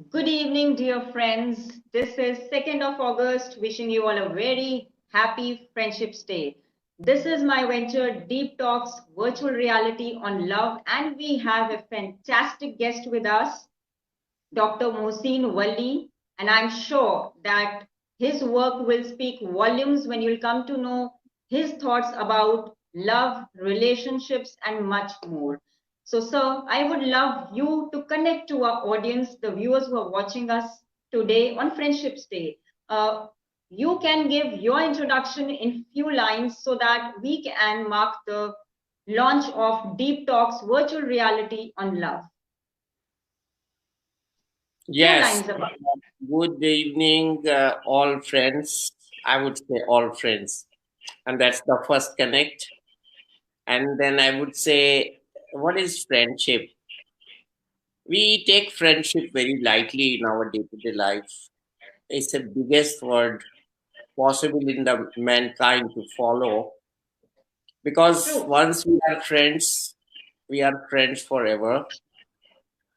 Good evening, dear friends. This is 2nd of August, wishing you all a very happy Friendships Day. This is my venture, Deep Talks Virtual Reality on Love, and we have a fantastic guest with us, Dr. Mohsin Wali, and I'm sure that his work will speak volumes when you'll come to know his thoughts about love, relationships, and much more. So, sir, I would love you to connect to our audience, the viewers who are watching us today on Friendships Day. You can give your introduction in few lines so that we can mark the launch of Deep Talks virtual reality on love. Few Yes, lines about. good evening, all friends. I would say all friends. And that's the first connect. And then I would say, what is friendship? We take friendship very lightly in our day to day life. It's the biggest word possible in the mankind to follow because True, once we are friends forever.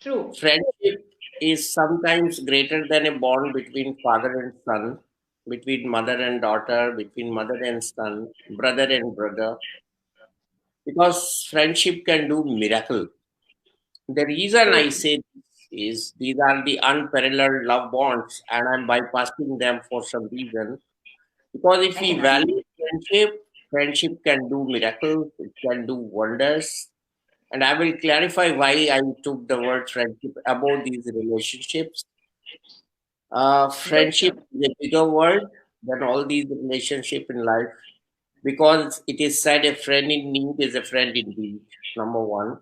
true. Friendship is sometimes greater than a bond between father and son, between mother and daughter, between mother and son, brother and brother, because friendship can do miracle. The reason I True. say this is these are the unparalleled love bonds, and I'm bypassing them for some reason. Because if I we can value understand. friendship, friendship can do miracles, it can do wonders. And I will clarify why I took the word friendship about these relationships. Good, Friendship sir. is a bigger word than all these relationships in life because it is said a friend in need is a friend indeed, number one.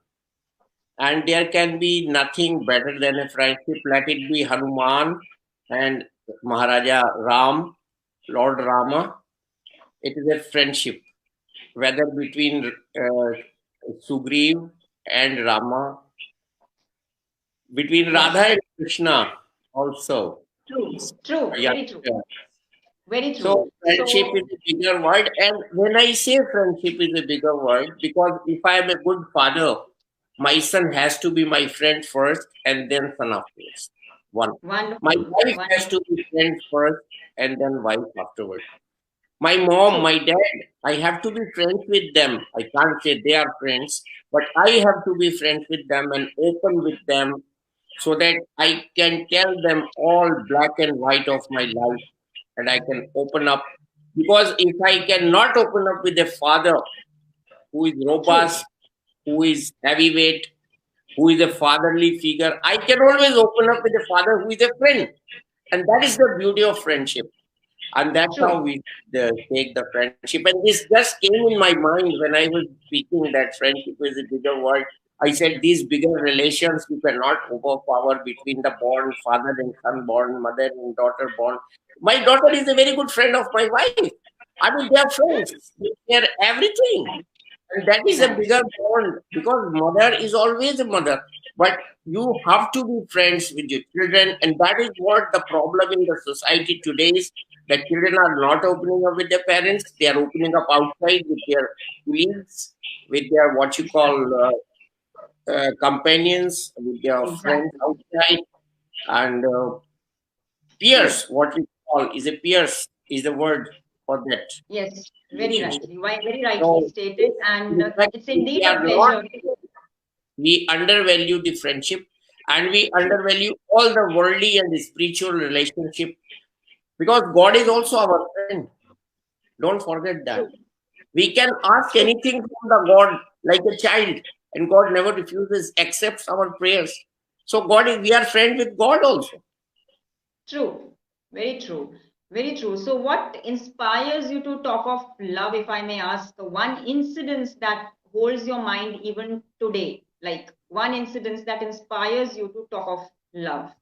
And there can be nothing better than a friendship. Let it be Hanuman and Maharaja Ram, Lord Rama. It is a friendship, whether between Sugriv and Rama, between Yes. Radha and Krishna also. True. True. Yeah. Very true. Very So true. friendship is So, a bigger word, and when I say friendship is a bigger word, because if I am a good father, my son has to be my friend first, and then son afterwards. One, my wonderful. wife has Wonderful. to be friend first, and then wife afterwards. My mom, my True. dad, I have to be friends with them. I can't say they are friends, but I have to be friends with them and open with them so that I can tell them all black and white of my life and I can open up. Because if I cannot open up with a father who is True. robust, who is heavyweight, who is a fatherly figure, I can always open up with a father who is a friend. And that is the beauty of friendship. And that's how True. we take the friendship. And this just came in my mind when I was speaking that friendship is a bigger word. I said these bigger relations you cannot overpower between the bond, father and son bond, mother and daughter bond. My daughter is a very good friend of my wife. I mean, they are friends. They share everything. And that is a bigger Nice. bond because mother is always a mother. But you have to be friends with your children, and that is what the problem in the society today is. That children are not opening up with their parents; they are opening up outside with their colleagues, with their what you call companions, with their friends Exactly. outside, and True. peers. What we call is a peers is the word for that Yes. Very relationship. rightly. Very rightly So, stated. And in fact, it's we indeed a are not, pleasure. we undervalue the friendship and we True. undervalue all the worldly and spiritual relationship because God is also our friend. Don't forget that. True. We can ask True. anything from the God like a child, and God never refuses, accepts our prayers. So, God is, we are friends with God also. True. Very true. Very true. So, what inspires you to talk of love, if I may ask? One incident that holds your mind even today, like one incident that inspires you to talk of love.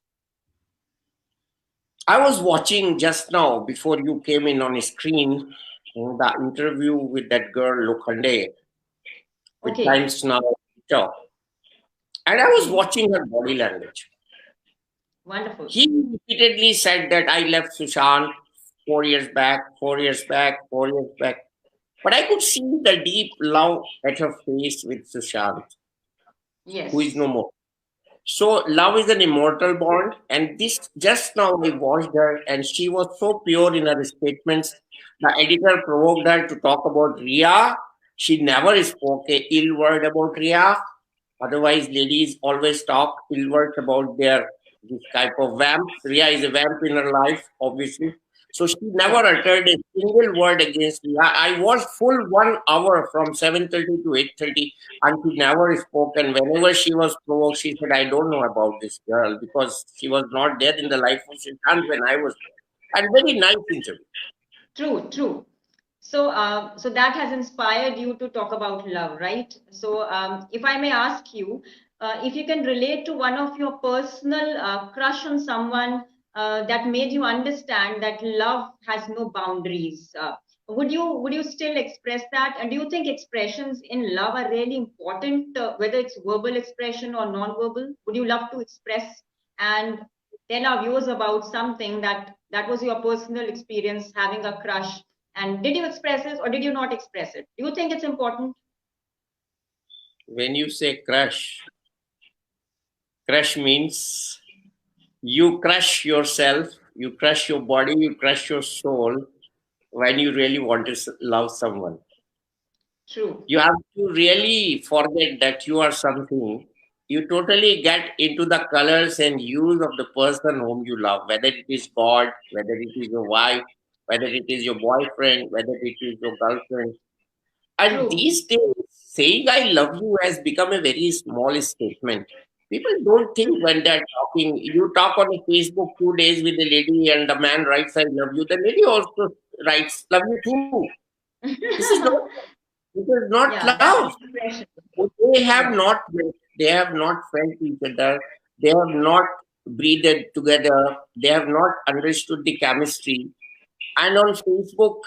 I was watching just now before you came in on a screen the interview with that girl Lokhande with Okay. Times Now, Twitter, and I was Okay. watching her body language. Wonderful. He repeatedly said that I left Sushant 4 years back, 4 years back, 4 years back. But I could see the deep love at her face with Sushant, who is Yes. no more. So love is an immortal bond, and this just now I watched her, and she was so pure in her statements. The editor provoked her to talk about Ria. She never spoke a ill word about Ria. Otherwise, ladies always talk ill words about their this type of vamps. Ria is a vamp in her life, obviously. So she never Sure. uttered a single word against me. I watched full 1 hour from 7:30 to 8:30, and she never spoke. And whenever she was provoked, she said, "I don't know about this girl because she was not there in the life of Shrikant when I was there." And very nice interview. True, true. So that has inspired you to talk about love, right? So, if I may ask you, if you can relate to one of your personal crush on someone that made you understand that love has no boundaries, would you still express that? And do you think expressions in love are really important, whether it's verbal expression or non-verbal? Would you love to express and tell our viewers about something that was your personal experience having a crush, and did you express it or did you not express it? Do you think it's important? When you say crush means you crush yourself, you crush your body, you crush your soul when you really want to love someone. True. You have to really forget that you are something. You totally get into the colors and hues of the person whom you love, whether it is God, whether it is your wife, whether it is your boyfriend, whether it is your girlfriend. And True. these days, saying I love you has become a very small statement. People don't think when they're talking. You talk on a Facebook 2 days with a lady, and the man writes, I love you. The lady also writes, love you too. This is not, this is not Yeah, love. that's expression. They have Yeah. not met, they have not felt each other, they have not breathed together, they have not understood the chemistry. And on Facebook,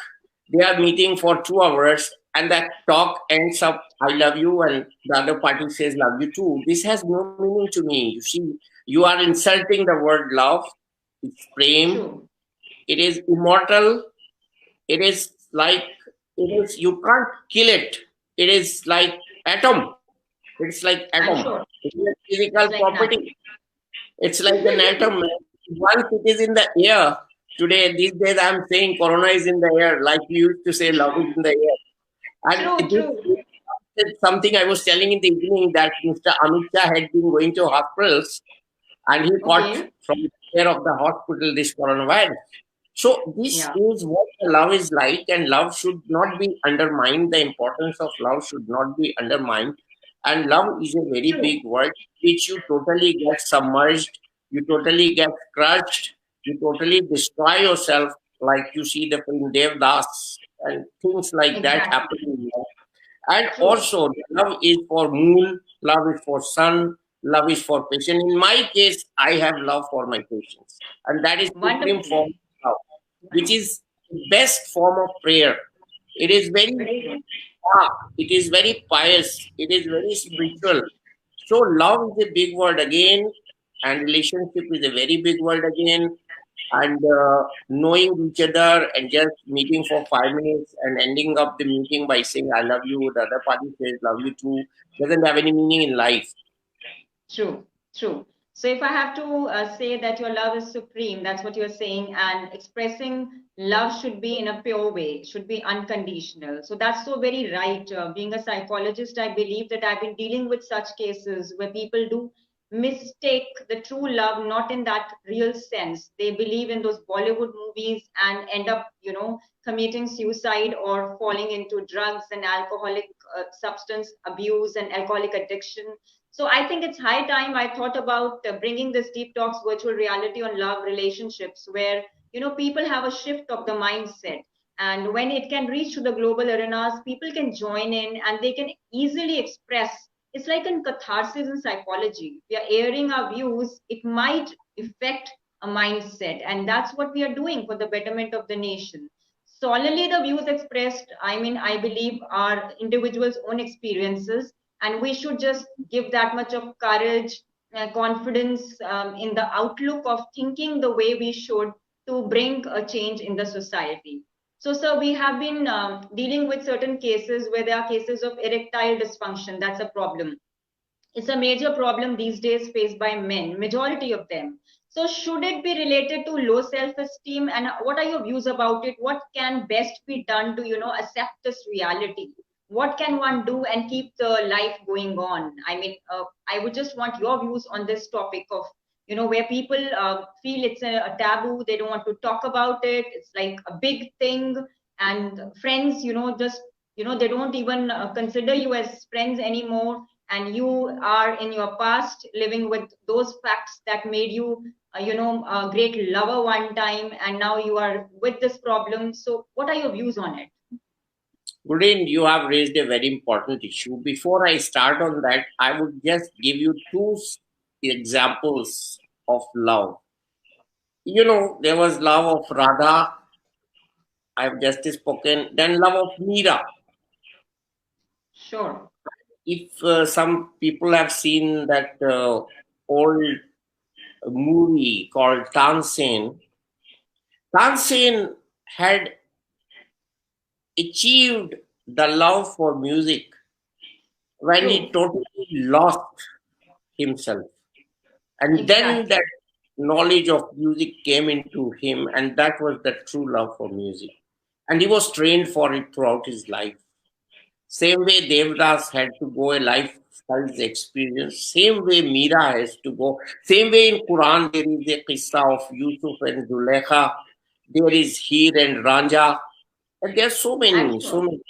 they are meeting for 2 hours, and that talk ends up, I love you, and the other party says, love you too. This has no meaning to me. You see, you are insulting the word love. It's prem. True. It is immortal. It is like, it is, you can't kill it. It is like atom. It's like I'm atom. sure It is a physical it's like nothing. property. It's like an atom. Once it is in the air, today, these days, I'm saying corona is in the air, like we used to say love is in the air. True, And this true. is something I was telling in the evening that Mr. Amit Shah had been going to hospitals and he caught Okay. from the care of the hospital this coronavirus. So this Yeah. is what the love is like, and love should not be undermined. The importance of love should not be undermined. And love is a very True. big word which you totally get submerged, you totally get crushed, you totally destroy yourself, like you see the film Devdas and things like that Exactly. happening. And True. also, love is for moon, love is for sun, love is for patience. In my case, I have love for my patients, and that is supreme Wonderful. form of love, which is the best form of prayer. It is very Very good. it is very pious, it is very spiritual. So, love is a big word again, and relationship is a very big word again, and knowing each other and just meeting for 5 minutes and ending up the meeting by saying I love you, the other party says love you too, doesn't have any meaning in life. True, true. So if I have to say that your love is supreme, that's what you're saying, and expressing love should be in a pure way, should be unconditional. So that's so very right. Being a psychologist, I believe that I've been dealing with such cases where people do mistake the true love not in that real sense. They believe in those Bollywood movies and end up, committing suicide or falling into drugs and alcoholic substance abuse and alcoholic addiction. So I think it's high time I thought about bringing this deep talks virtual reality on love relationships where people have a shift of the mindset, and when it can reach to the global arenas people can join in and they can easily express. It's like in catharsis in psychology. We are airing our views. It might affect a mindset, and that's what we are doing for the betterment of the nation. Solely the views expressed, I mean, I believe, are individuals' own experiences, and we should just give that much of courage and confidence in the outlook of thinking the way we should to bring a change in the society. So, sir, we have been dealing with certain cases where there are cases of erectile dysfunction. That's a problem. It's a major problem these days faced by men, majority of them. So should it be related to low self-esteem, and what are your views about it? What can best be done to, accept this reality? What can one do and keep the life going on? I mean, I would just want your views on this topic of, where people feel it's a taboo, they don't want to talk about it, it's like a big thing, and friends, just, they don't even consider you as friends anymore, and you are in your past living with those facts that made you a great lover one time, and now you are with this problem. So what are your views on it? Gurleen, you have raised a very important issue. Before I start on that, I would just give you two examples of love. There was love of Radha, I've just spoken, then love of Meera. Sure. If some people have seen that old movie called Tansen, Tansen had achieved the love for music when he True. totally lost himself. And then Exactly. that knowledge of music came into him, and that was the true love for music. And he was trained for it throughout his life. Same way Devdas had to go a lifestyle experience, same way Meera has to go. Same way in Quran there is a qissa of Yusuf and Zulekha. There is Heer and Ranja. And there are so I'm many, so sure. many,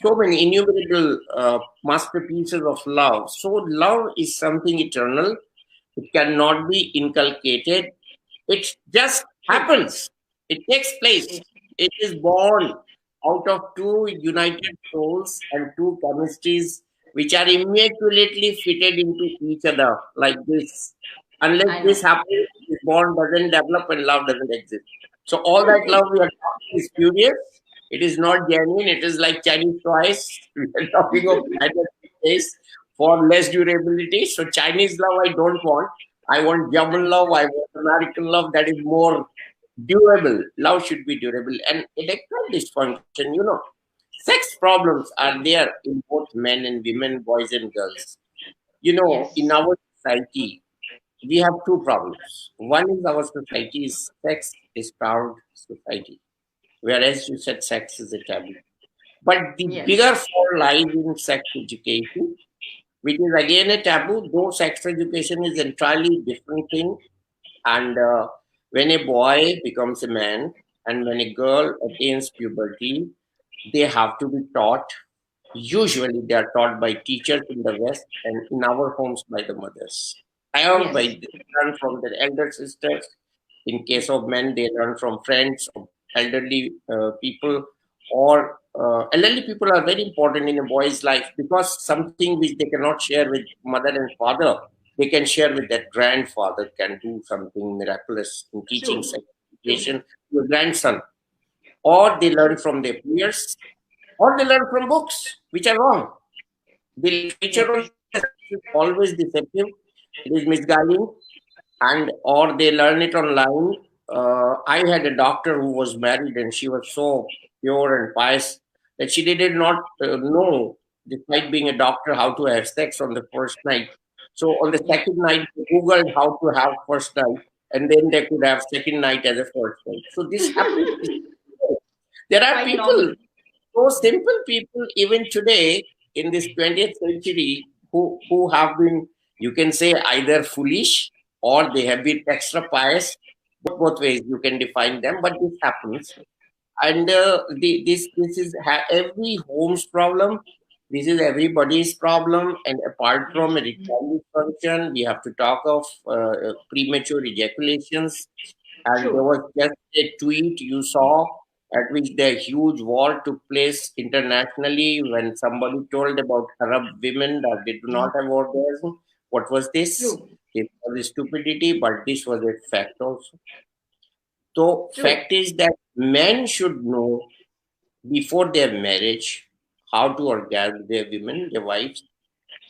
so many innumerable masterpieces of love. So love is something eternal. It cannot be inculcated. It just True. happens. It takes place. It is born out of two united souls and two chemistries which are immaculately fitted into each other like this. Unless I this know. happens, this bond doesn't develop and love doesn't exist. So all that love we are talking is spurious. It is not genuine. It is like Chinese toys. We are talking of China's taste for less durability. So Chinese love I don't want. I want German love. I want American love that is more durable. Love should be durable. And erectile dysfunction, sex problems are there in both men and women, boys and girls. In Yes. our society, we have two problems. One is our society is sex starved society, whereas you said sex is a taboo. But the Yes. bigger fault lies in sex education, which is again a taboo, though sex education is entirely different thing. And when a boy becomes a man and when a girl attains puberty, they have to be taught. Usually, they are taught by teachers in the West and in our homes by the mothers. Or by Yes. they learn from their elder sisters. In case of men, they learn from friends, of elderly people, or elderly people are very important in a boy's life because something which they cannot share with mother and father, they can share with their grandfather, can do something miraculous in teaching True. sex True. education to a grandson. Or they learn True. from their peers, or they learn from books, which are wrong. The literature on Yes. sex is always deceptive, it is misguiding, and or they learn it online. I had a doctor who was married, and she was so pure and pious that she did not know, despite being a doctor, how to have sex on the first night. So on the Yeah. second night, they googled how to have first night, and then they could have second night as a first night. So this happens. There are Quite people, normal. so simple people, even today in this 20th century, who have been, you can say, either foolish or they have been extra pious. Both ways you can define them, but this happens. And this is every home's problem. This is everybody's problem. And apart from Yes. erectile dysfunction, we have to talk of premature ejaculations. And there True. was just a tweet you saw at which the huge war took place internationally when somebody told about Arab women that they do not have orgasm. What was this? True. This was a stupidity, but this was a fact also. So, True. fact is that men should know before their marriage how to orgasm their women, their wives,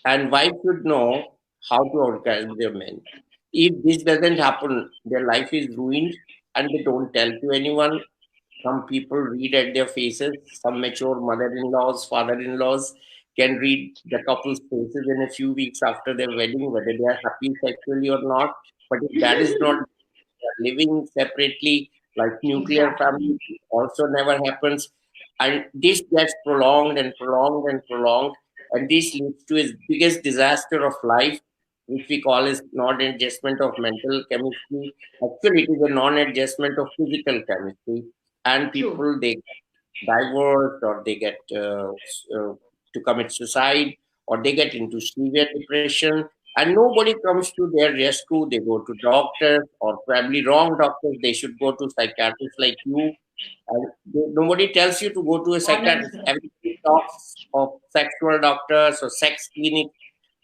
and wives should know how to orgasm their men. If this doesn't happen, their life is ruined and they don't tell to anyone. Some people read at their faces, some mature mother in laws, father in laws. can read the couple's faces in a few weeks after their wedding, whether they are happy sexually or not. But if that is not living separately, like nuclear Exactly. family, also never happens. And this gets prolonged and prolonged and prolonged. And this leads to his biggest disaster of life, which we call as non-adjustment of mental chemistry. Actually, it is a non-adjustment of physical chemistry. And True. people, they divorced or they get to commit suicide or they get into severe depression and nobody comes to their rescue. They go to doctors or probably wrong doctors. They should go to psychiatrists like you. And nobody tells you to go to a psychiatrist. Honestly. Everybody talks of sexual doctors or sex clinics,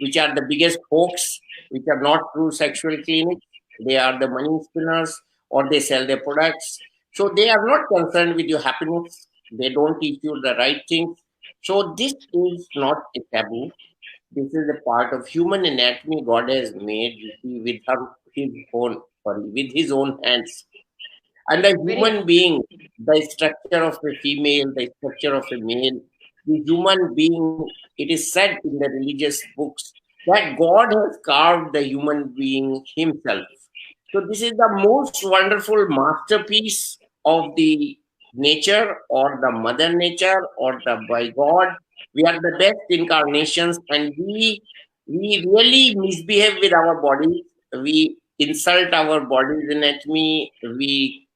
which are the biggest hoax, which are not true sexual clinics. They are the money spinners or they sell their products. So they are not concerned with your happiness. They don't teach you the right things. So this is not a taboo. This is a part of human anatomy God has made, you see, with his own, sorry, with his own hands. And a Very human being, the structure of a female, the structure of a male, the human being, it is said in the religious books that God has carved the human being himself. So this is the most wonderful masterpiece of the nature or the mother nature or the by God. We are the best incarnations and we really misbehave with our bodies. We insult our body's anatomy. We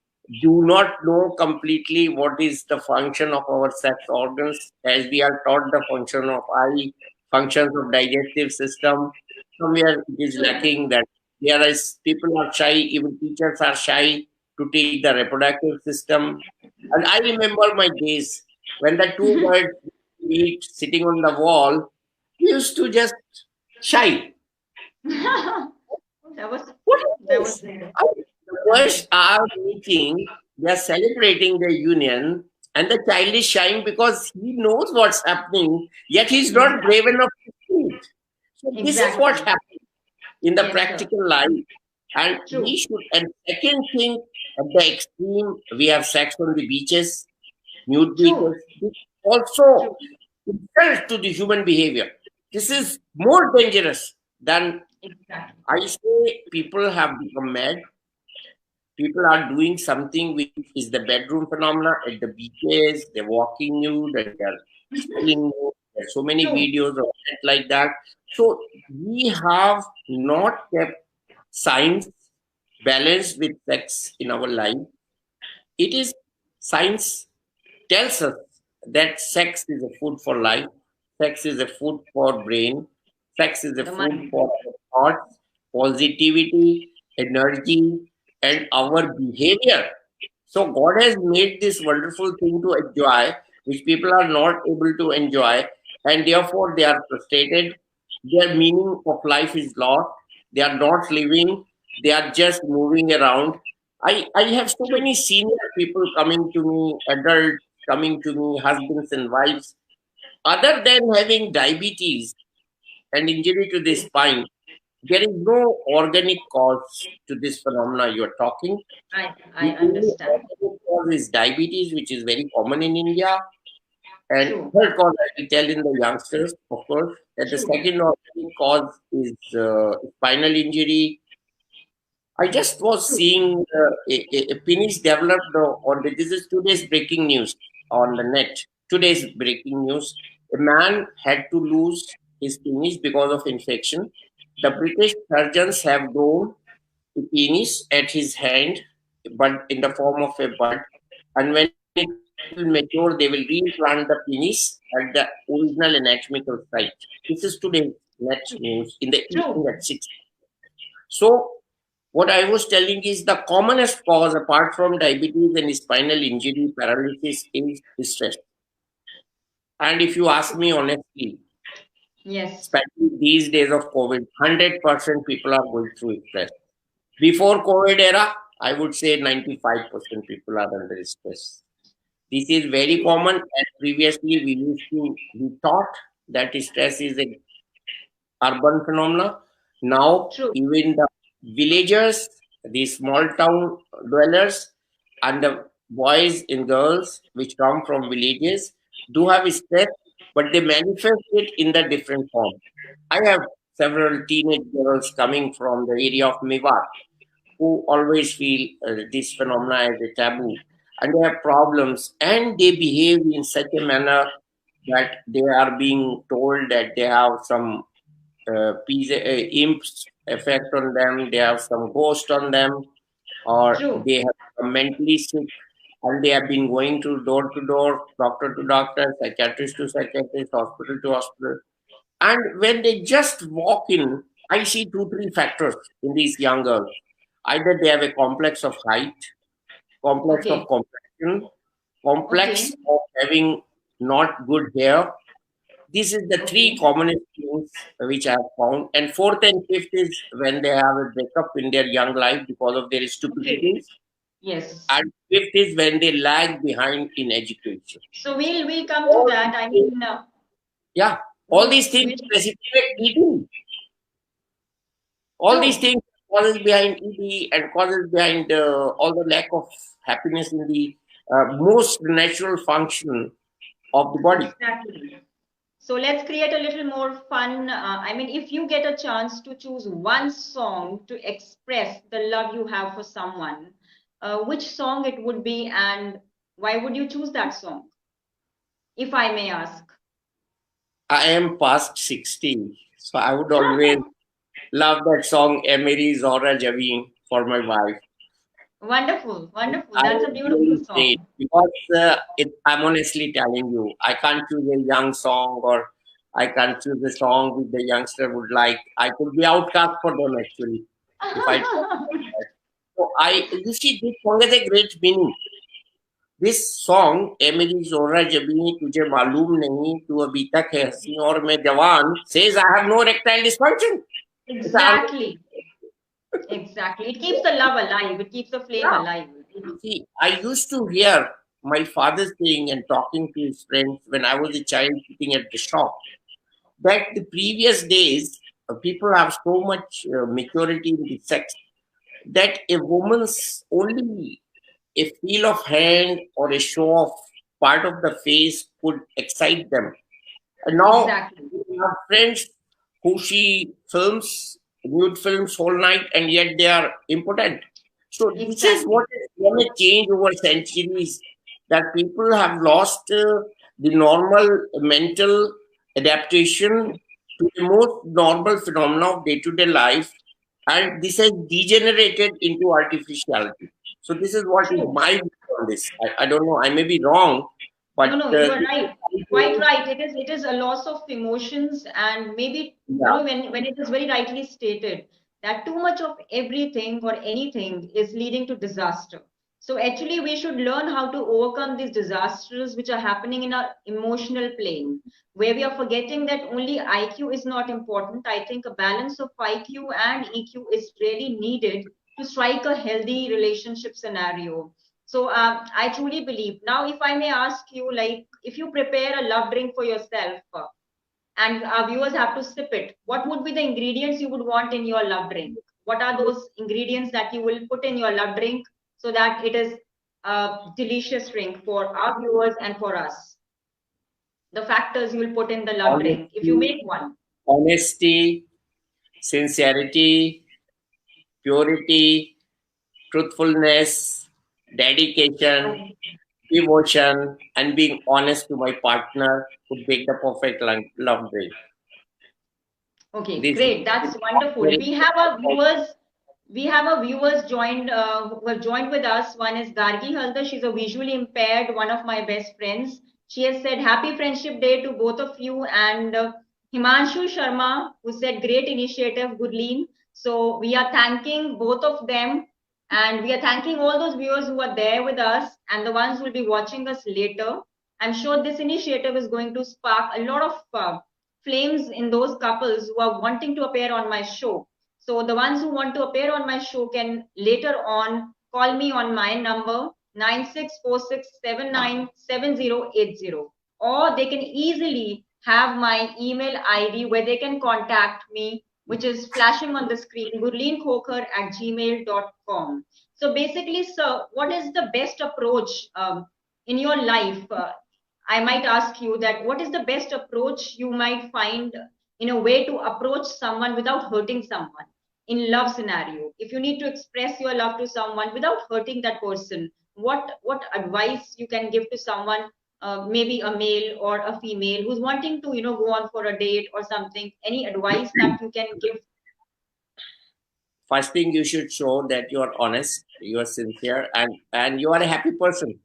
do not know completely what is the function of our sex organs as we are taught the function of eye, functions of digestive system. Somewhere it is true. lacking that there is people are shy, even teachers are shy to teach the reproductive system. And I remember my days when the two birds meet sitting on the wall, we used to just shy. That was What is that was this? The birds are meeting, they are celebrating their union, and the child is shying because he knows what's happening, yet he's not brave exactly. enough to see it. So this is what Exactly. happens in the Yes, sir. practical life. And we True. should, and second thing, at the extreme, we have sex on the beaches, nude True. beaches. This also True. itself to the human behavior. This is more dangerous than Exactly. I say people have become mad. People are doing something which is the bedroom phenomena at the beaches. They're walking nude and they're stealing nude. There's so many True. videos of it like that. So we have not kept science balanced with sex in our life. It is science tells us that sex is a food for life, sex is a food for brain, sex is a The food mind. for our thoughts, positivity, energy, and our behavior. So God has made this wonderful thing to enjoy, which people are not able to enjoy, and therefore they are frustrated. Their meaning of life is lost. They are not living. They are just moving around. I have so True. many senior people coming to me, adults coming to me, husbands and wives. Other than having diabetes and injury to the spine, there is no organic cause to this phenomena you are talking. I The only understand. organic cause is diabetes, which is very common in India. And True. third cause, I will tell in the youngsters, of course, that the True. second organic cause is spinal injury. I just was True. seeing a penis developed on the, this is today's breaking news on the net. Today's breaking news. A man had to lose his penis because of infection. The British surgeons have grown a penis at his hand, but in the form of a bud. And when it will mature, they will reimplant the penis at the original anatomical site. This is today's net news in the evening at True. 6. So, what I was telling is the commonest cause, apart from diabetes and spinal injury, paralysis, is stress. And if you ask me honestly, Yes. especially these days of COVID, 100% people are going through stress. Before COVID era, I would say 95% people are under stress. This is very True. common, and previously we used to be taught that stress is a urban phenomena. Now, True. even the villagers, the small town dwellers, and the boys and girls which come from villages do have stress. but they manifest it in the different form. I have several teenage girls coming from the area of Mewat who always feel this phenomena as a taboo, and they have problems, and they behave in such a manner that they are being told that they have some imps effect on them, they have some ghost on them, or True. they have become mentally sick, and they have been going to door, doctor to doctor, psychiatrist to psychiatrist, hospital to hospital. And when they just walk in, I see two, three factors in these young girls. Either they have a complex of height, complex of Okay. complexion, complex Okay. of having not good hair. This is the three Okay. commonest things which I have found. And fourth and fifth is when they have a breakup in their young life because of their Okay. stupidities. Yes. And fifth is when they lag behind in education. So we'll come to All that. these I things, mean, yeah, all we'll, these things we'll precipitate eating. All these true. things causes behind ED and causes behind all the lack of happiness in the most natural function of the body. Exactly. So let's create a little more fun. I mean, if you get a chance to choose one song to express the love you have for someone, which song it would be, and why would you choose that song, if I may ask? I am past 60, so I would always love that song Emery Zora Javin for my wife. Wonderful, wonderful. I That's a would beautiful really say it song. because I'm honestly telling you, I can't choose a young song or I can't choose a song which the youngster would like. I could be outcast for them actually if I talk about that. So you see, this song has a great meaning. This song "ए मेरी जोरा जबीं तुझे मालूम नहीं तू अभी तक है हंसी और मैं जवान" says I have no erectile dysfunction. It's always, Exactly, exactly. It keeps the love alive. It keeps the flame yeah. alive. See, I used to hear my father saying and talking to his friends when I was a child sitting at the shop that the previous days people have so much maturity in the sex that a woman's only a feel of hand or a show of part of the face could excite them. And now Exactly, we have friends who see films, nude films whole night, and yet they are impotent. So this is what exactly. is going to change over centuries. That people have lost the normal mental adaptation to the most normal phenomena of day-to-day life, and this has degenerated into artificiality. So this is what is True. my view on this. I don't know. I may be wrong, but No, no, you are right. Quite right. It is a loss of emotions, and maybe yeah. when it is very rightly stated that too much of everything or anything is leading to disaster. So actually, we should learn how to overcome these disasters which are happening in our emotional plane, where we are forgetting that only IQ is not important. I think a balance of IQ and EQ is really needed to strike a healthy relationship scenario. So I truly believe. Now, if I may ask you, like, if you prepare a love drink for yourself and our viewers have to sip it, what would be the ingredients you would want in your love drink? What are those ingredients that you will put in your love drink so that it is a delicious drink for our viewers and for us? The factors you will put in the love drink if you Honesty, make one. honesty, sincerity, purity, truthfulness, dedication, Okay. devotion, and being honest to my partner would make the perfect love drink. Okay, This is great. That's wonderful. very important. We have a viewers joined who have joined with us. One is Gargi Halder. She's a visually impaired, one of my best friends. She has said Happy Friendship Day to both of you. And Himanshu Sharma, who said great initiative, Gurleen. So we are thanking both of them. And we are thanking all those viewers who are there with us and the ones who will be watching us later. I'm sure this initiative is going to spark a lot of flames in those couples who are wanting to appear on my show. So the ones who want to appear on my show can later on call me on my number 9646797080, or they can easily have my email ID where they can contact me, which is flashing on the screen, gurleenkhokhar@gmail.com. So basically, sir, what is the best approach in your life? I might ask you that what is the best approach you might find in a way to approach someone without hurting someone in love scenario? If you need to express your love to someone without hurting that person, what advice you can give to someone, maybe a male or a female who's wanting to go on for a date or something? Any advice that you can give? First thing, you should show that you are honest, you are sincere, and you are a happy person.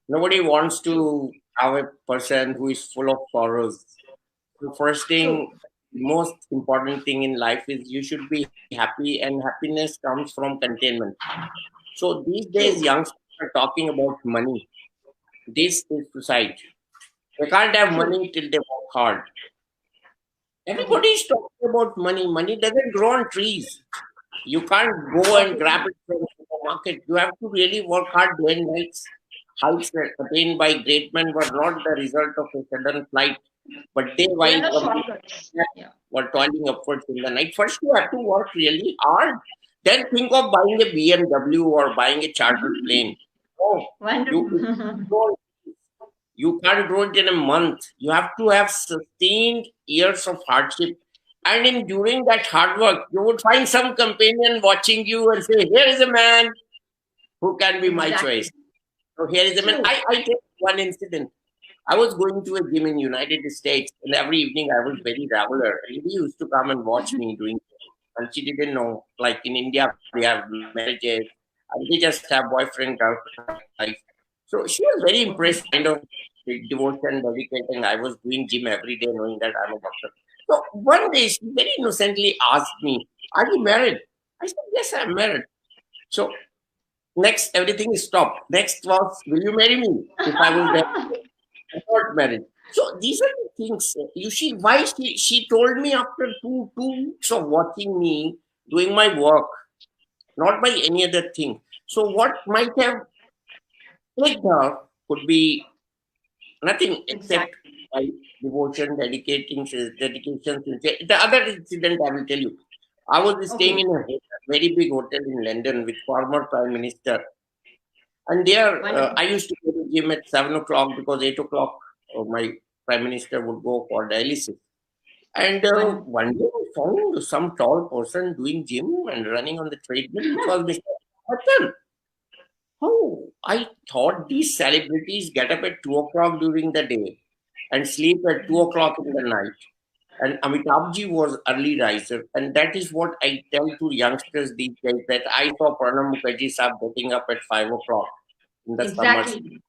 Nobody wants True, to have a person who is full of sorrows. The first true, thing, most important thing in life is you should be happy, and happiness comes from containment. So these days, true, youngsters are talking about money. This is suicide. They can't have true. money till they work hard. Okay, Everybody is talking about money. Money doesn't grow on trees. You can't go and okay, grab it from the market. You have to really work hard day and nights. Heights attained by great men were not the result of a sudden flight, but they there are while no competing shortcuts. Yeah. were toiling upwards in the night. First, you have to work really hard. Then think of buying a BMW or buying a chartered plane. Oh, you Wonderful. don't you can't grow it in a month. You have to have sustained years of hardship. And in during that hard work, you would find some companion watching you and say, here is a man who can be my choice. Exactly. So here is a man. True. I tell you one incident. I was going to a gym in United States, and every evening I was very regular. And he used to come and watch me doing it. And she didn't know, like in India, we have marriages, and they just have boyfriend, girlfriend life. So she was very impressed, Okay. kind of the devotion, dedicating. I was doing gym every day, knowing that I'm a doctor. So one day, she very innocently asked me, "Are you married?" I said, "Yes, I'm married." So next, everything is stopped. Next was, "Will you marry me?" If I was there, I'm not married. So these are the things. You see, why she told me after two weeks of watching me doing my work, not by any other thing. So what might have clicked her could be nothing except Exactly. my devotion, dedication. The other incident I will tell you. I was staying Okay. in a very big hotel in London with former Prime Minister, and there I Wonderful. used to go to gym at 7 o'clock because 8 o'clock my Prime Minister would go for dialysis. And Wonderful. one day I found some tall person doing gym and running on the treadmill. It was Mr. Bachchan. Oh, I thought these celebrities get up at 2 o'clock during the day and sleep at 2 o'clock in the night. And Amitabhji was early riser, and that is what I tell to youngsters these days. That I saw Pranab Mukherjee sahab getting up at 5 o'clock in the summers Exactly.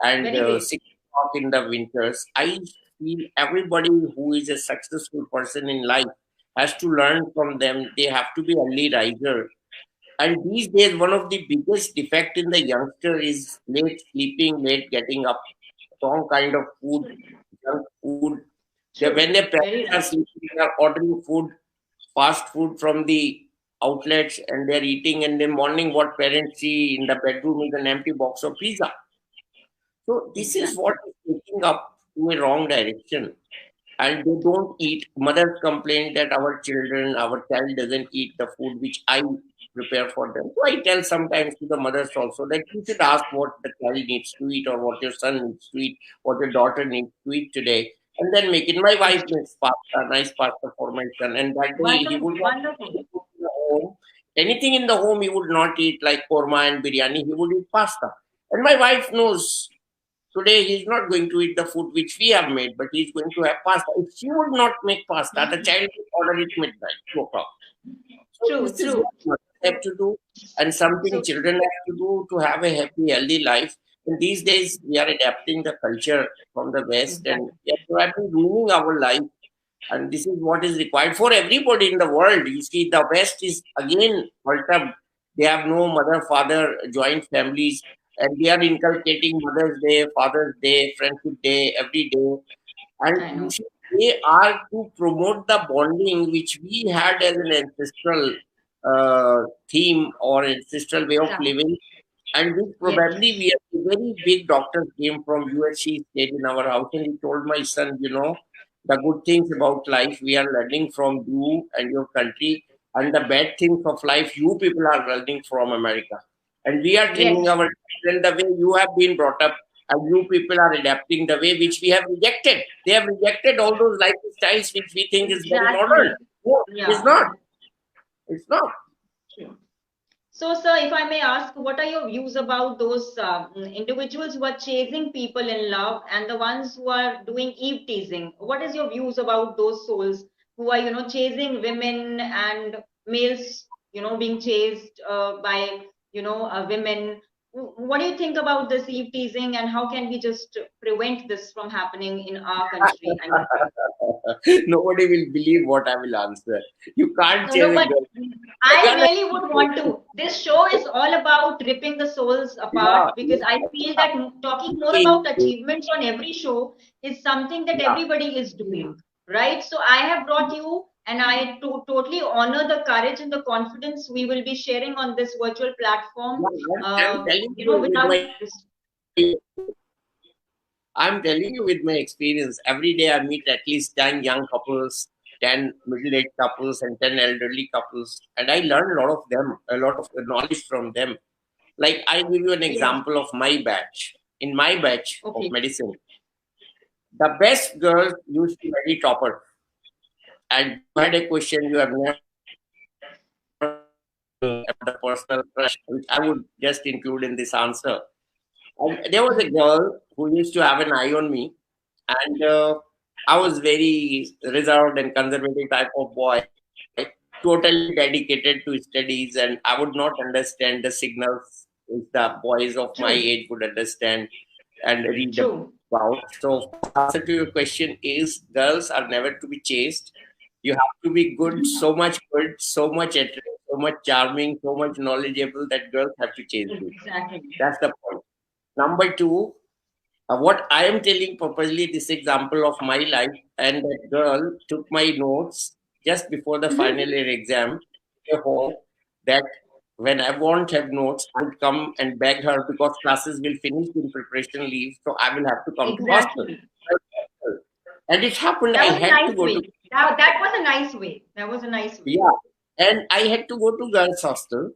and Very great. 6 o'clock in the winters. I feel everybody who is a successful person in life has to learn from them. They have to be early riser. And these days, one of the biggest defect in the youngster is late sleeping, late getting up, wrong kind of food, junk food. When True. their parents Very are right. sleeping, they are ordering food, fast food from the outlets, and they're eating. And then morning, what parents see in the bedroom is an empty box of pizza. So this is what Exactly. is taking up to a wrong direction. And they don't eat. Mothers complain that our child doesn't eat the food which I prepare for them. So I tell sometimes to the mothers also that you should ask what the child needs to eat or what your son needs to eat, what your daughter needs to eat today, and then make it. My wife Exactly. makes pasta, nice pasta for my son, and that day he Wonderful. would not Wonderful. eat food in the home. Anything in the home he would not eat like korma and biryani. He would eat pasta, and my wife knows. Today he's not going to eat the food which we have made, but he's going to have pasta. If she would not make pasta, the child would order it midnight, 2 o'clock. So True. this is True. what mothers have to do, and something So children have to do to have a happy, healthy life. And these days we are adapting the culture from the West, and exactly. we are probably ruining our life. And this is what is required for everybody in the world. You see, the West is again altered. They have no mother, father, joint families, and they are inculcating Mother's Day, Father's Day, Friendship Day every day. And I you know. see, they are to promote the bonding which we had as an ancestral theme or ancestral way of Exactly. living, and which Yes. probably we have a very big doctor came from USC, stayed in our house, and he told my son, the good things about life we are learning from you and your country, and the bad things of life you people are learning from America. And we are training Yes. our children the way you have been brought up. and you people are adapting the way which we have rejected. They have rejected all those lifestyles which we think is very modern. Exactly. No, it is Yeah. not. It's not. True. So, sir, if I may ask, what are your views about those individuals who are chasing people in love and the ones who are doing eve teasing? What is your views about those souls who are, chasing women and males, being chased by, women? What do you think about this eve teasing, and how can we just prevent this from happening in our country? I mean, Nobody will believe what I will answer. You can't no, no, chase a but girl. A I girl has really would want to. This show is all about ripping the souls yeah, apart because I feel that talking more about achievements on every show is something that yeah. everybody is doing, right? So I have brought you, and I totally honor the courage and the confidence we will be sharing on this virtual platform. I'm telling you with Without my I'm telling you with my experience. Every day I meet at least 10 young couples, 10 middle-aged couples, and 10 elderly couples, and I learn a lot of them, a lot of knowledge from them. Like I give you an yes, example of my batch. In my batch of okay, medicine, the best girls used to be very topper. And you had a question you have never about a personal crush, which I would just include in this answer. And there was a girl who used to have an eye on me, and I was very reserved and conservative type of boy, totally dedicated to studies, and I would not understand the signals which the boys of my true, age would understand and read true, about. So, first answer to your question is girls are never to be chased. You have to be good, so much attractive, so much charming, so much knowledgeable that girls have to chase you. exactly, That's the point. Number two, what I am telling purposely this example of my life, and that girl took my notes just before the final year exam. I hope that when I won't have notes, I would come and beg her because classes will finish in preparation leave, so I will have to come to hostel. exactly. And it happened. I That was a had to nice go to way. That was a nice way. That was a nice way. yeah, and I had to go to girls' hostel,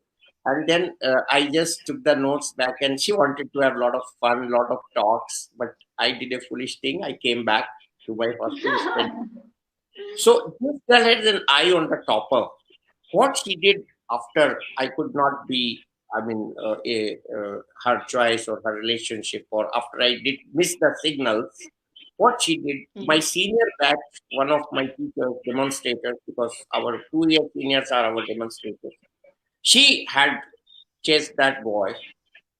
and then I just took the notes back, and she wanted to have a lot of fun, lot of talks, but I did a foolish thing. I came back to my hostel, spent. So this girl had an eye on the topper. What she did after I could not be, I mean, her choice or her relationship, or after I did miss the signals, what she did, my Mhm. senior batch, one of my teachers, demonstrators, because our 2 year seniors are our demonstrators, she had chased that boy,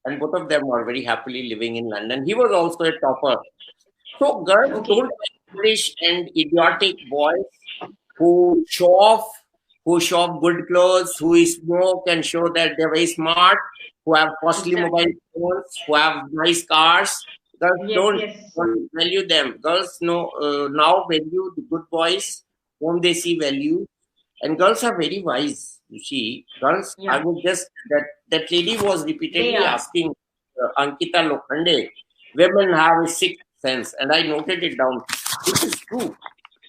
and both of them were very happily living in London. He was also a topper. So girls Okay, don't foolish and idiotic boys who show off good clothes, who smoke and show that they're very smart, who have costly mobile exactly. phones, who have nice cars. Girls Yes, don't, yes. don't value them. Girls know now value the good boys whom they see value, and girls are very wise. You see, girls. I Yeah, would just that lady was they repeatedly are. asking Ankita Lokhande, women have a sixth sense, and I noted it down. This is true.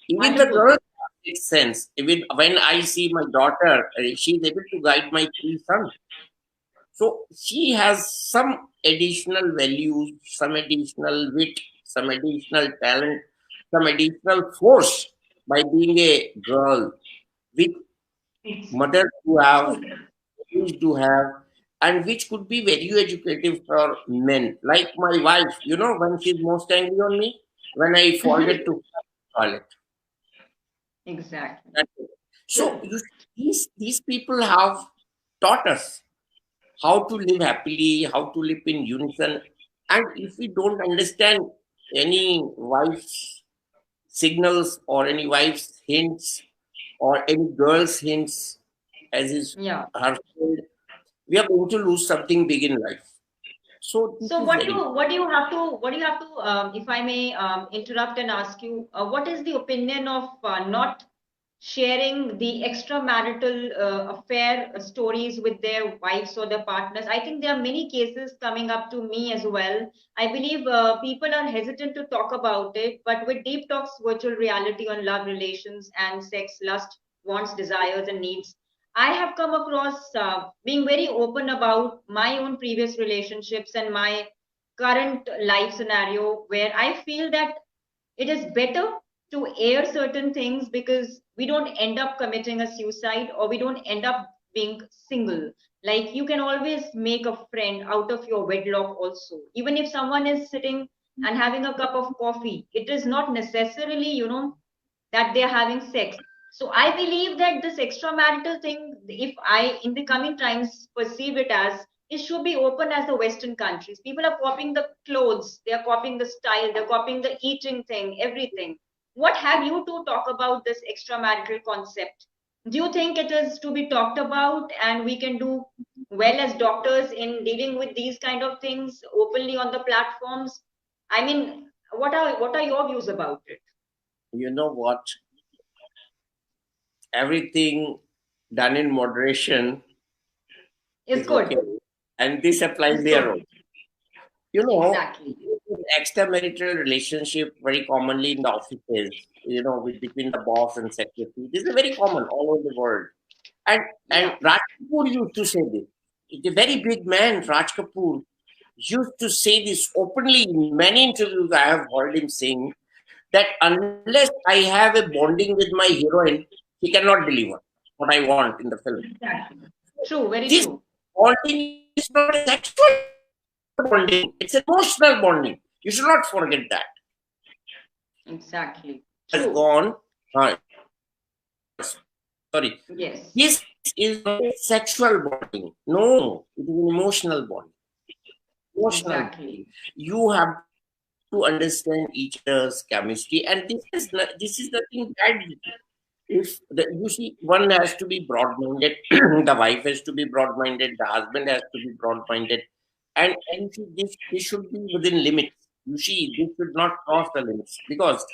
Even the Wonderful. girls have sixth sense. Even when I see my daughter, she's able to guide my three sons. So she has some additional values, some additional wit, some additional talent, some additional force by being a girl, which It's mothers do have, true. used to have, and which could be very educative for men. Like my wife, when she's most angry on me, when I forget to toilet. Exactly. That's it. So True. these people have taught us how to live happily, how to live in unison. And if we don't understand any wife's signals or any wife's hints or any girl's hints as is Yeah. her friend, we are going to lose something big in life. So this So is very what do you have to if I may interrupt and ask you what is the opinion of not sharing the extramarital affair stories with their wives or their partners? I think there are many cases coming up to me as well. I believe people are hesitant to talk about it, but with Deep Talks virtual reality on love, relations, and sex, lust, wants, desires, and needs, I have come across being very open about my own previous relationships and my current life scenario where I feel that it is better to air certain things because we don't end up committing a suicide or we don't end up being single. Like you can always make a friend out of your wedlock also. Even if someone is sitting and having a cup of coffee, it is not necessarily, that they're having sex. So I believe that this extramarital thing, if I in the coming times perceive it as, it should be open as the Western countries. People are copying the clothes, they are copying the style, they're copying the eating thing, everything. What have you to talk about this extramarital concept? Do you think it is to be talked about and we can do well as doctors in dealing with these kind of things openly on the platforms? I mean, what are your views about it? You know what? Everything done in moderation It's is okay. good. And this applies It's there good. also. You know, Exactly. extramarital relationship very commonly in the offices, with between the boss and secretary. This is very common all over the world. And Yeah. Raj Kapoor used to say this. The very big man, Raj Kapoor, used to say this openly in many interviews. I have heard him saying that unless I have a bonding with my heroine, he cannot deliver what I want in the film. Exactly. True. Very This true. bonding is not a sexual bonding, it's emotional bonding. You should not forget that. Exactly. Has True. gone, sorry, Yes. this is not a sexual bonding. No, it is an emotional bonding. Emotional Exactly. bonding. You have to understand each other's chemistry, and this is nothing bad with it. You see, one has to be broad-minded, the wife has to be broad-minded, the husband has to be broad-minded, and you see, this should be within limits. You see, this should not cross the limits, because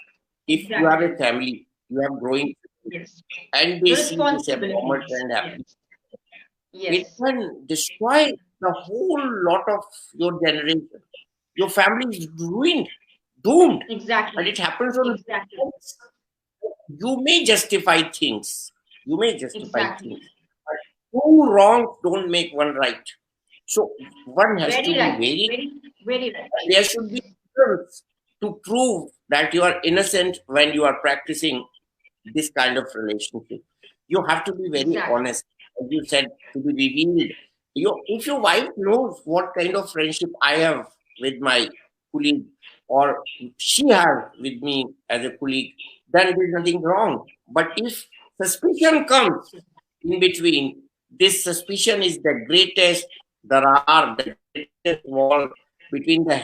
if you have a Exactly. family, you have growing children, Yes. and they The see this abnormal responsibilities. trend happening, Yes. it Yes. can destroy the whole lot of your generation. Your family is ruined, doomed, and Exactly. it happens on Exactly. you may justify things. You may justify Exactly. things. But two wrongs don't make one right. So one has to Very be right. very, Very, very right. there should be evidence to prove that you are innocent when you are practicing this kind of relationship. You have to be very Exactly. honest, as you said, to be revealed. If your wife knows what kind of friendship I have with my colleague, or she has with me as a colleague, then there is nothing wrong. But if suspicion comes in between, this suspicion is the greatest there are, the greatest wall between the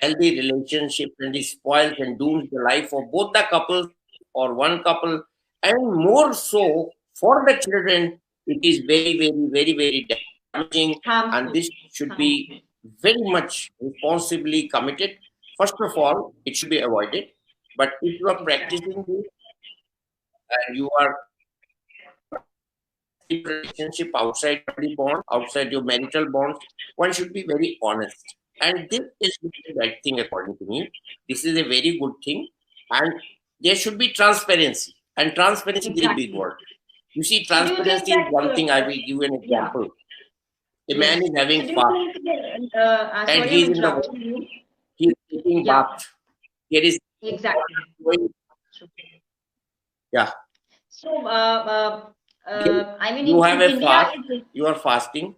healthy relationship, and it spoils and dooms the life of both the couples or one couple, and more so for the children. It is very, very, very, very damaging, and this should be Harmful. very Harmful. much responsibly committed. First of all, it should be avoided. But if you are practicing this Exactly. and you are practicing your relationship outside your family bond, outside your marital bonds, one should be very honest. And this is the right thing according to me. This is a very good thing. And there should be transparency. And transparency is a very big Exactly. word. You see, So do you think transparency is that, one thing. I will give you an yeah, example. A man yes. is having So do you fast, think that, and sorry, I'm he is in the interrupting water. you. He is taking Yeah, bath. There is water exactly. flowing. Yeah. So, Then I mean, you in have a India, fast. You are fasting.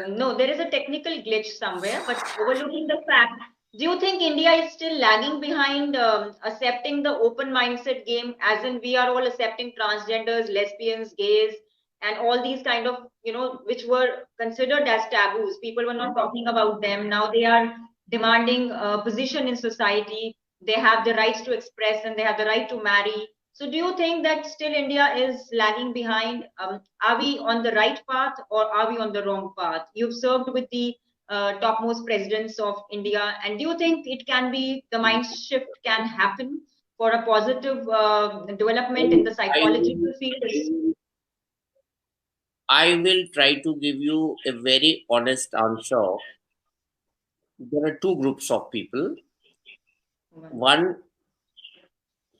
no, there is a technical glitch somewhere, but overlooking the fact, do you think India is still lagging behind accepting the open mindset game, as in we are all accepting transgenders, lesbians, gays, and all these kind of, which were considered as taboos. People were not talking about them. Now they are demanding a position in society. They have the rights to express and they have the right to marry. So, do you think that still India is lagging behind? Are we on the right path or are we on the wrong path? You've served with the topmost presidents of India, and do you think it can be the mind shift can happen for a positive development in the I psychological will, field? I will try to give you a very honest answer. There are two groups of people. One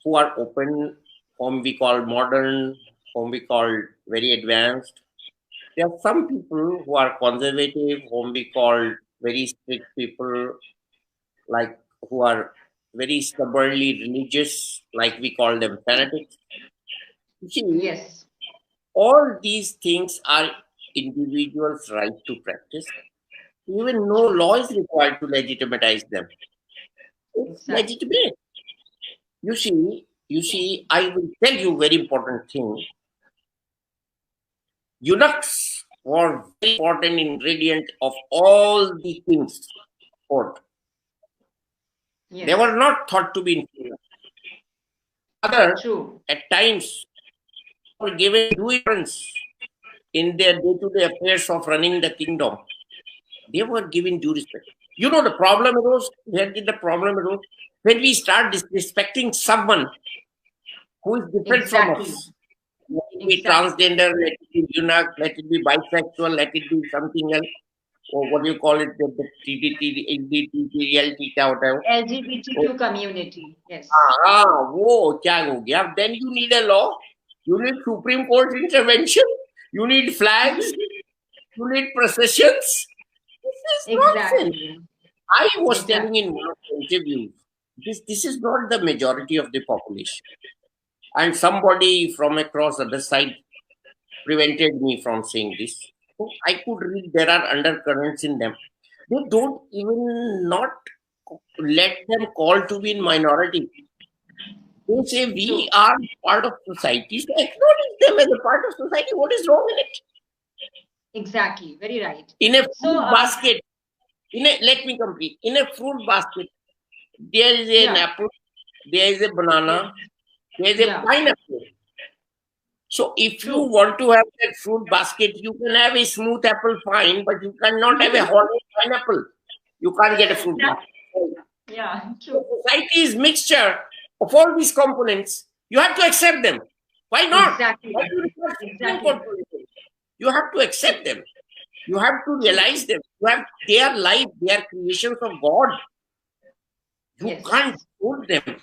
who are open, whom we call modern, whom we call very advanced, There are some people who are conservative, whom we call very strict people, like who are very stubbornly religious, like we call them fanatics. You see, Yes, all these things are individuals' right to practice. Even no true. law is required to legitimize them. It's Exactly. legitimate. I will tell you very important thing. Eunuchs were very important ingredient of all the things. Court. They Yes, were not thought to be inferior. Rather, true. at times, were given due importance in their day-to-day affairs of running the kingdom. They were given due respect. You know, the problem arose. Where did the problem arose? When we start disrespecting someone who is different from Exactly. us. Let it be Exactly. transgender, let it be eunuch, let it be bisexual, let it be something else, or what do you call it, the TDT, LDT, whatever. Oh, LGBTQ community. Yes. वो क्या हो गया? Then you need a law, you need Supreme Court intervention, you need flags, you need processions. This is nonsense. Exactly. I was telling Exactly. in one of the interviews, this is not the majority of the population. And somebody from across the other side prevented me from saying this. So I could read there are undercurrents in them. They don't even not let them call to be in minority. They say we True. are part of society. So acknowledge them as a part of society. What is wrong in it? Exactly. Very right. In a So, fruit basket, let me complete. In a fruit basket, there is an yeah. apple, there is a Yes. banana, there is a Yeah. pineapple. So if you True. want to have that fruit basket, you can have a smooth apple fine, but you cannot have a hollow pineapple. You can't get a fruit That, basket. yeah. So True. society is mixture of all these components. You have to accept them. Why not? Why Exactly. do you require Supreme Court Exactly. to listen? You have to True. accept them. You have to True. realize them. You have their life, their creations of God. You can't Yes. hold them.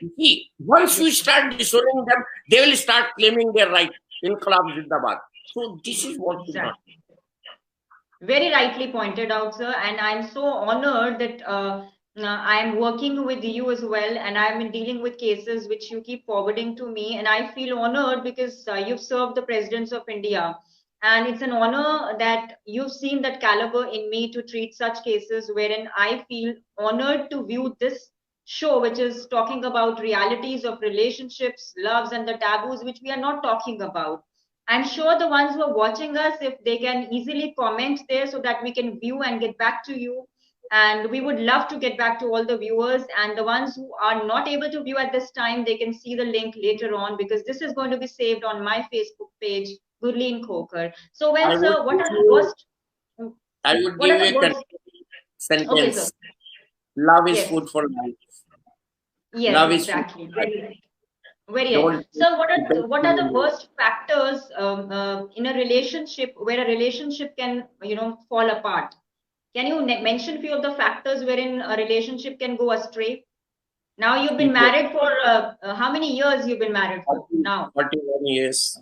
You see, once you Yes. start disowning them, they will start claiming their right. Inqilab Zindabad. So this is what should not. Exactly. Very rightly pointed out, sir. And I'm so honored that I'm working with you as well. And I've been dealing with cases which you keep forwarding to me. And I feel honored because you've served the presidents of India. And it's an honor that you've seen that caliber in me to treat such cases wherein I feel honored to view this show, which is talking about realities of relationships, loves, and the taboos which we are not talking about. I'm sure the ones who are watching us, if they can easily comment there so that we can view and get back to you. And we would love to get back to all the viewers. And the ones who are not able to view at this time, they can see the link later on because this is going to be saved on my Facebook page, Gurleen Khokhar. So, well, I would sir, give you I would what give are you the a worst? Okay, sir. sentence. Love is Yes. food for life. Yes, Love is food exactly. for life. Very right. Very right. Don't take So, the best what are the meal. worst factors in a relationship where a relationship can fall apart? Can you mention few of the factors wherein a relationship can go astray? Now you've been Ego. married for how many years you've been married for 40, now? 41 years.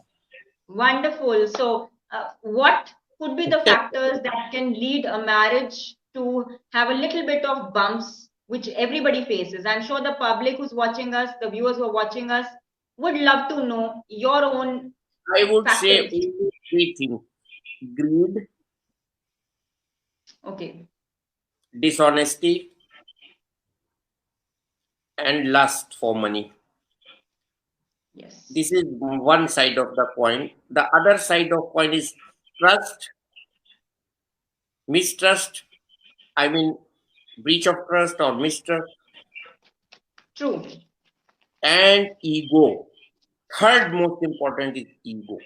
Wonderful. So, what could be the factors that can lead a marriage to have a little bit of bumps, which everybody faces? I'm sure the public who's watching us, the viewers who are watching us, would love to know your own I would say factors. only three things: greed, Okay. dishonesty, and lust for money. Yes. This is one side of the coin. The other side of coin is trust, mistrust. I mean, breach of trust or mistrust, True. and ego. Third most important is ego.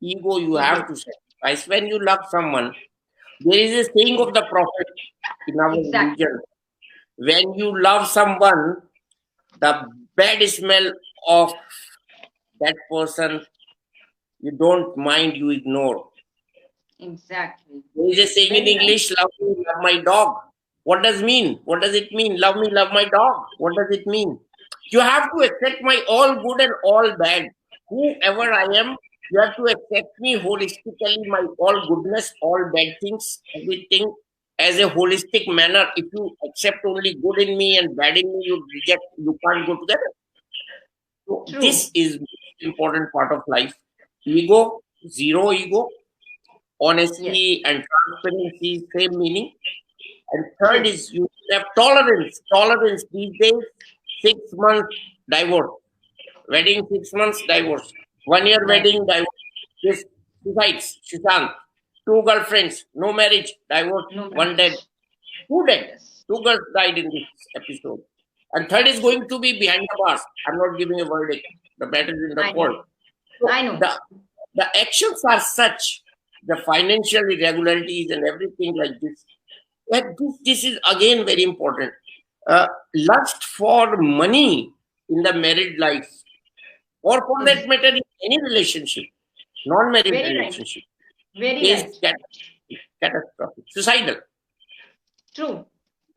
Ego you have Ego. to sacrifice when you love someone. There is a saying of the prophet in our Exactly. religion: when you love someone, the bad smell of that person you don't mind, you ignore. Exactly. There is a saying in Very right. English: love me, love my dog. What does mean? What does it mean? Love me, love my dog. What does it mean? You have to accept my all good and all bad. Whoever I am, You have to accept me holistically, my all goodness, all bad things, everything as a holistic manner. If you accept only good in me and bad in me, you reject, you can't go together. So True. this is important part of life. Ego, zero ego, Yes. honesty and transparency, same meaning. And third True. is you have tolerance. Tolerance these days, 6 months divorce. Wedding 6 months divorce. 1 year Right. wedding divorce. This suicides, Shishant. Two girlfriends, no marriage, divorce, No one dead. marriage. Two dead. Yes. Two girls died in this episode. And third is True. going to be behind the bars. I'm not giving a verdict. The matter is in the I know. court. So I know. the actions are such, the financial irregularities and everything like this. That this is again very important. Lust for money in the married life, or for that Is matter, in any relationship, non-married very right. relationship, Very is right. catastrophic, suicidal. True.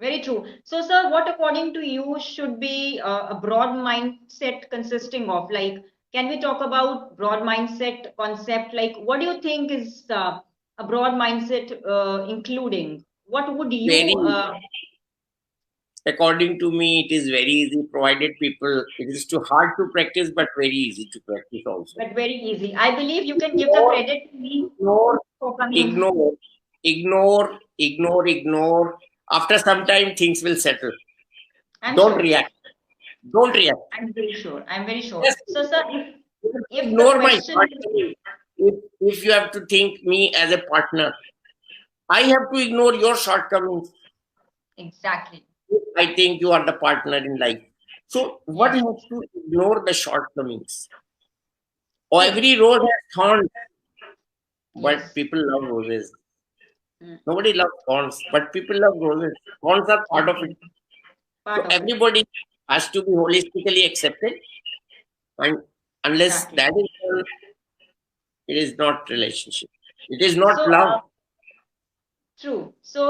Very true. So, sir, what according to you should be a broad mindset consisting of? Like, can we talk about broad mindset concept? Like, what do you think is a broad mindset including? What would Very, you, according to me, it is very easy. Provided people, it is too hard to practice, but very easy to practice also. but very easy. I believe you can give the Ignore, credit to me ignore, for coming. ignore, ignore. After some time, things will settle. I'm Don't sure. react. Don't react. I'm very sure. I'm very sure. Yes, So, sir, you have to if the ignore my question shortcomings. If you have to think me as a partner, I have to ignore your shortcomings. exactly, If I think you are the partner in life. So what yes, has to ignore the shortcomings? Or true, every rose has thorns, but yes, people love roses. mm, Nobody loves thorns, but people love roses. Thorns are part of it. exactly, part So of it, everybody has to be holistically accepted, and unless exactly. that is done, it is not relationship. It is not So, love. true. So,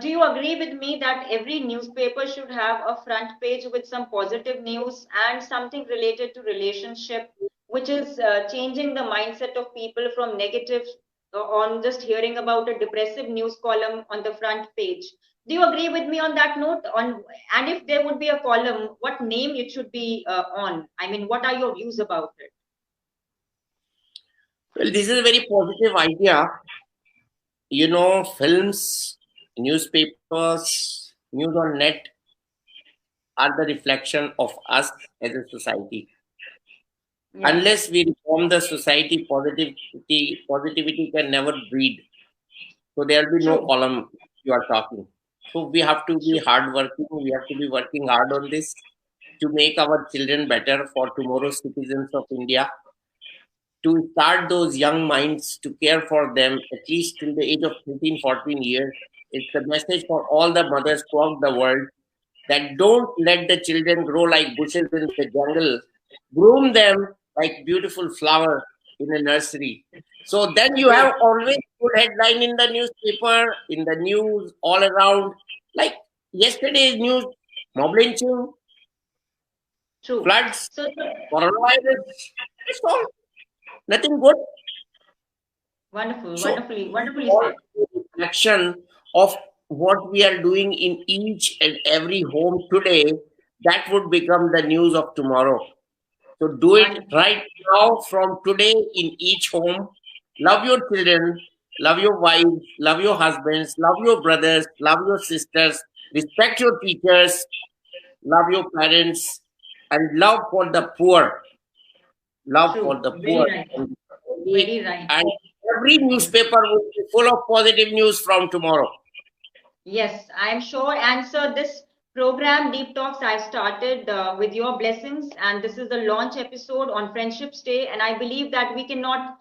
do you agree with me that every newspaper should have a front page with some positive news and something related to relationship, which is changing the mindset of people from negative on just hearing about a depressive news column on the front page? Do you agree with me on that note? On and if there would be a column, what name it should be on? I mean, what are your views about it? Well, this is a very positive idea. Films, newspapers, news on net are the reflection of us as a society. Yeah, Unless we reform the society, positivity can never breed. So there will be no true, column you are talking. So we have to be true, hardworking. We have to be working hard on this to make our children better for tomorrow's citizens of India, to start those young minds to care for them at least till the age of 13, 14 years. It's a message for all the mothers throughout the world that don't let the children grow like bushes in the jungle. Groom them like beautiful flower in a nursery. So then you great, have always good headline in the newspaper, in the news, all around. Like yesterday's news, mob lynching, true. floods, So, coronavirus. That's all. Nothing good. wonderful, So wonderfully all said. reflection of what we are doing in each and every home today, that would become the news of tomorrow. So do it Wonderful. right now from today in each home. Love your children, love your wives, love your husbands, love your brothers, love your sisters, respect your teachers, love your parents, and love for the poor. Love for True. the Very poor. right. And Very right. every Yes. newspaper will be full of positive news from tomorrow. Yes, I'm sure. And so this program, Deep Talks, I started with your blessings, and this is the launch episode on Friendship's Day. And I believe that we cannot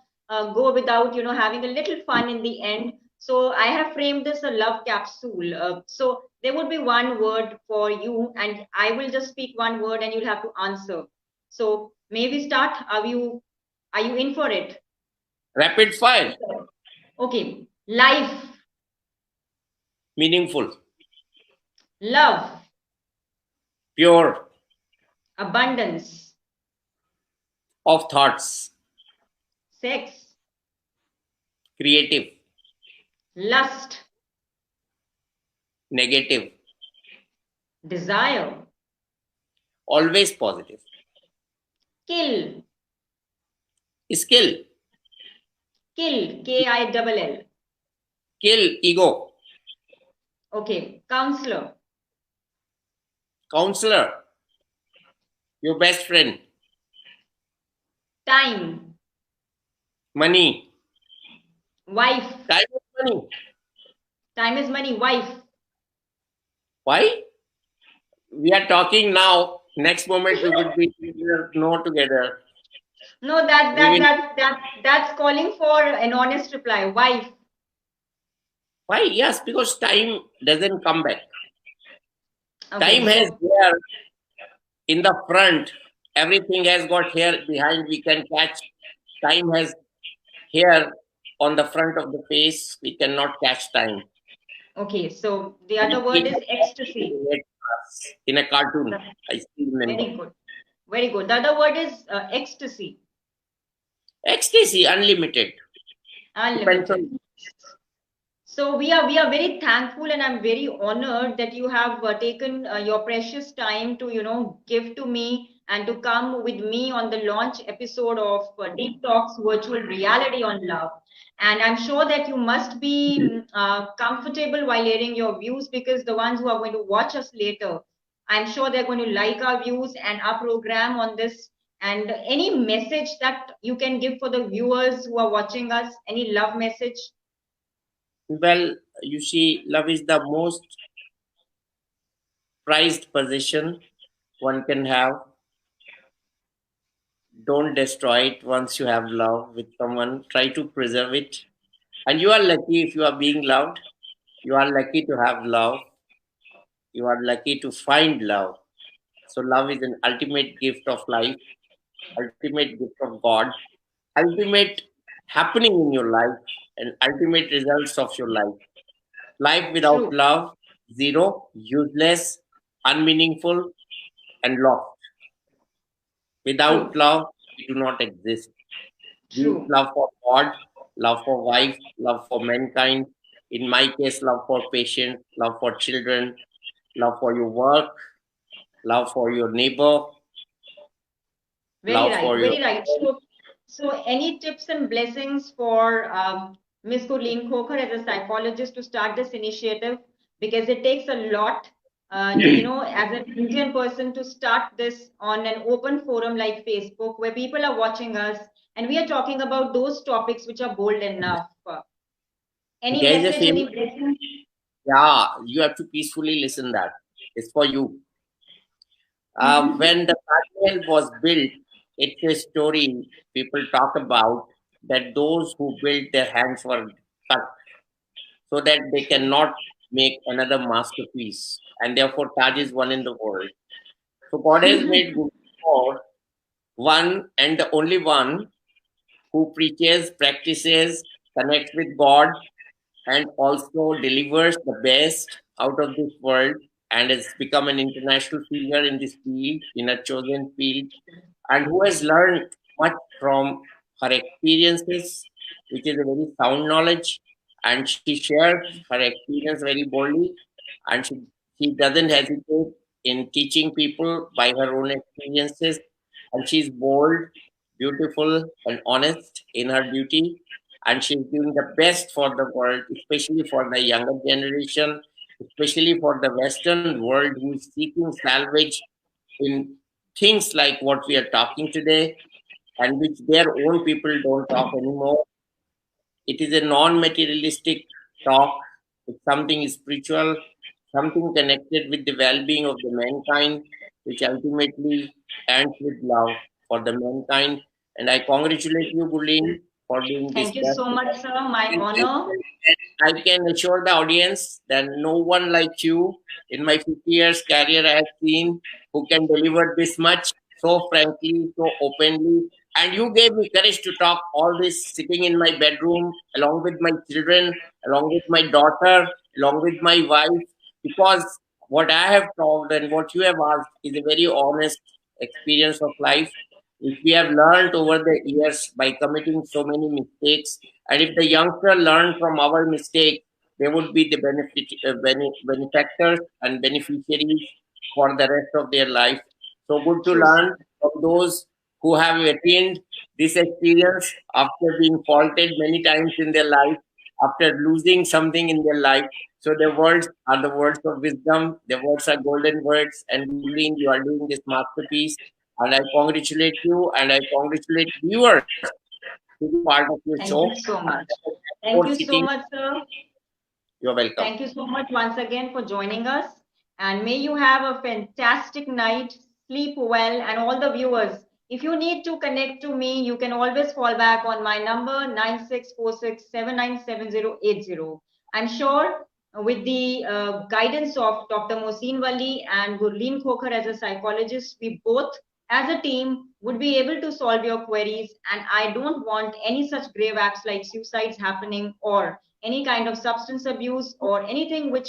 go without, having a little fun in the end. So I have framed this a love capsule. So there would be one word for you, and I will just speak one word, and you'll have to answer. So may we start? Are you in for it? Rapid fire, Okay. Life, meaningful, love, pure, abundance, of thoughts, sex, creative, lust, negative, desire, always positive, kill, skill, kill, Kill. kill, ego, Okay, counselor, counselor, your best friend, time, money, wife, time is money. time is money, wife. Why? We are talking now. Next moment we would be together, no together. No, that We that will. that that that's calling for an honest reply. Wife. Why? Yes, because time doesn't come back. Okay, Time has so hair in the front. Everything has got hair behind. We can catch. Time has hair on the front of the face. We cannot catch time. so the other word It is ecstasy. in a cartoon. The- I still remember. Very good. Very good. The other word is ecstasy. Ecstasy, unlimited. Depends Unlimited. on. So we are very thankful, and I'm very honored that you have taken your precious time to give to me and to come with me on the launch episode of Deep Talks Virtual Reality on Love. And I'm sure that you must be comfortable while airing your views, because the ones who are going to watch us later, I'm sure they're going to like our views and our program on this. And any message that you can give for the viewers who are watching us, any love message? Well, you see, love is the most prized possession one can have. Don't destroy it once you have love with someone. Try to preserve it. And you are lucky if you are being loved. You are lucky to have love. You are lucky to find love. So, love is an ultimate gift of life, ultimate gift of God, ultimate happening in your life, and ultimate results of your life. Life without True. love, zero, useless, unmeaningful, and lost. Without True, love, we do not exist. Be it true, love for God, love for wife, love for mankind. In my case, love for patients, love for children, love for your work, love for your neighbor, very love right, for your very right. So any tips and blessings for Miss Gurleen Khokhar as a psychologist to start this initiative? Because it takes a lot, as an Indian person, to start this on an open forum like Facebook, where people are watching us, and we are talking about those topics which are bold enough. Any there is a message, famous, any blessing? yeah, you have to peacefully listen that. It's for you. When the Taj Mahal was built, it's a story people talk about that those who built their hands were cut so that they True. cannot make another masterpiece. And therefore, Taj is one in the world. So God has made good for one and the only one who preaches, practices, connects with God, and also delivers the best out of this world and has become an international figure in this field, in a chosen field, and who has learned much from her experiences, which is a very sound knowledge, and she shares her experience very boldly, and she doesn't hesitate in teaching people by her own experiences, and she's bold, beautiful, and honest in her duty, and she's doing the best for the world, especially for the younger generation, especially for the Western world who is seeking salvage in things like what we are talking today and which their own people don't talk anymore. It is a non-materialistic talk. It's something spiritual, something connected with the well-being of the mankind, which ultimately ends with love for the mankind. And I congratulate you, Gurleen, for doing this Thank you best. so much, sir. My honor. I can assure the audience that no one like you in my 50 years career I have seen who can deliver this much so frankly, so openly. And you gave me courage to talk all this sitting in my bedroom along with my children, along with my daughter, along with my wife, because what I have talked and what you have asked is a very honest experience of life. If we have learned over the years by committing so many mistakes, and if the youngster learned from our mistake, they would be the benefactors and beneficiaries for the rest of their life. So good to True, sir. learn from those who have attained this experience after being faulted many times in their life, after losing something in their life. So the words are the words of wisdom. The words are golden words. And Gurleen, you are doing this masterpiece. And I congratulate you and I congratulate viewers to be part of your Thank show. you so And much. Thank for you so sitting, much, sir. you're welcome. Thank you so much once again for joining us. And may you have a fantastic night, sleep well, and all the viewers. If you need to connect to me, you can always fall back on my number 9646797080. I'm sure with the guidance of Dr. Mohsin Wali and Gurleen Khokhar as a psychologist, we both as a team would be able to solve your queries. And I don't want any such grave acts like suicides happening or any kind of substance abuse or anything which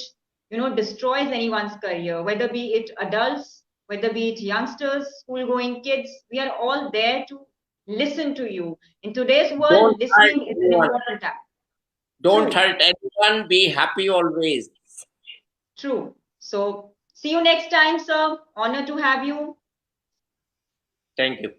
destroys anyone's career, whether be it adults, whether be it youngsters, school going kids. We are all there to listen to you. In today's Don't world, hurt listening is an anyone. important act. Don't True. hurt anyone. Be happy always. True. So see you next time, sir. Honor to have you. Thank you.